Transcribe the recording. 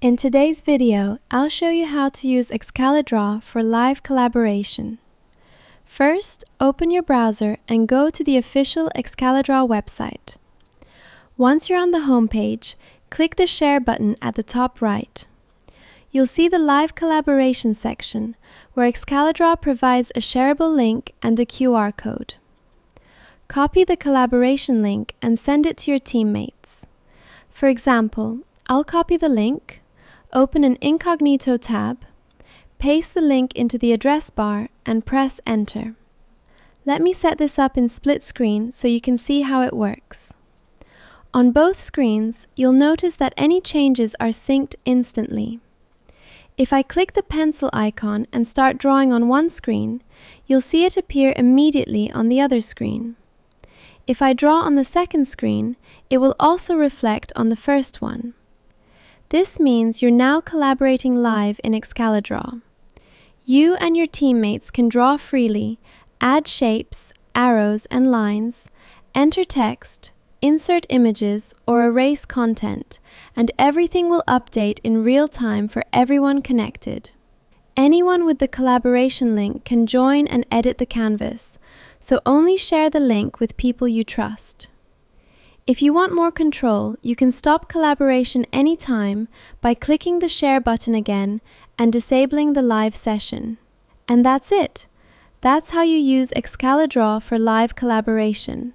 In today's video, I'll show you how to use Excalidraw for live collaboration. First, open your browser and go to the official Excalidraw website. Once you're on the home page, click the Share button at the top right. You'll see the Live Collaboration section, where Excalidraw provides a shareable link and a QR code. Copy the collaboration link and send it to your teammates. For example, I'll copy the link, open an incognito tab, paste the link into the address bar and press Enter. Let me set this up in split screen so you can see how it works. On both screens, you'll notice that any changes are synced instantly. If I click the pencil icon and start drawing on one screen, you'll see it appear immediately on the other screen. If I draw on the second screen, it will also reflect on the first one. This means you're now collaborating live in Excalidraw. You and your teammates can draw freely, add shapes, arrows, and lines, enter text, insert images, or erase content, and everything will update in real time for everyone connected. Anyone with the collaboration link can join and edit the canvas, so only share the link with people you trust. If you want more control, you can stop collaboration anytime by clicking the Share button again and disabling the live session. And that's it. That's how you use Excalidraw for live collaboration.